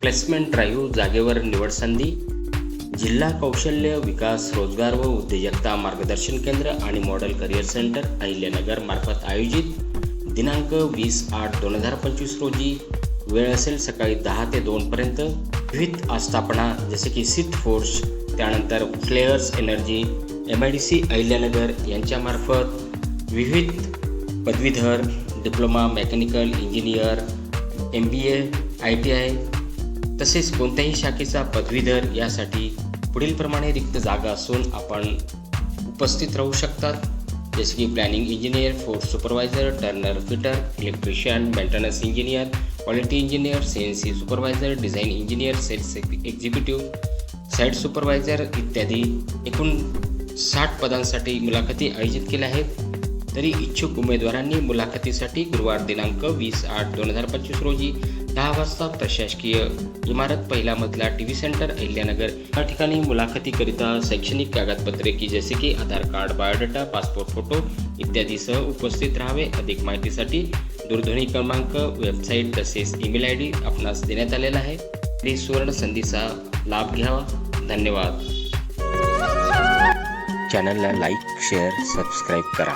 Placement drive जागेवर निवड संधी, जिल्हा कौशल्य विकास रोजगार व उद्योजकता मार्गदर्शन केंद्र आणि मॉडेल करिअर सेंटर अहिल्यानगर मार्फत आयोजित दिनांक 20/8/2025 रोजी. वेळ असेल सकाळी 10 ते 2 पर्यंत. विविध आस्थापना जसे की सीट फोर्स, त्यानंतर फ्लेअर्स एनर्जी, MIDC अहिल्यानगर यांच्यामार्फत विविध पदवीधर, diploma, mechanical engineer, MBA, ITI तसेच कोणत्याही शाखेचा पदवीधर यासाठी पुढील प्रमाणे रिक्त जागा असून आपण उपस्थित राहू शकतात. जसे की planning engineer, force supervisor, turner fitter, electrician, maintenance engineer, quality engineer, CNC supervisor, design engineer, sales executive, site supervisor इत्यादी एकूण 60 पदांसाठी मुलाखती आयोजित केल्या आहेत. तरी इच्छुक उमेदवारांनी मुलाखतीसाठी गुरुवार दिनांक 20/8/2025 रोजी 10 वाजता प्रशासकीय इमारत पहिला मजला TV सेंटर अहिल्यानगर या ठिकाणी मुलाखतीकरिता शैक्षणिक कागदपत्रे की जसे की आधार कार्ड, बायोडाटा, पासपोर्ट फोटो इत्यादीसह उपस्थित राहावे. अधिक माहितीसाठी दूरध्वनी क्रमांक, वेबसाईट तसेच ईमेल ID आपणास देण्यात आलेला आहे. तरी सुवर्ण संधीचा लाभ घ्यावा. धन्यवाद. चॅनलला लाईक, शेअर, सबस्क्राईब करा.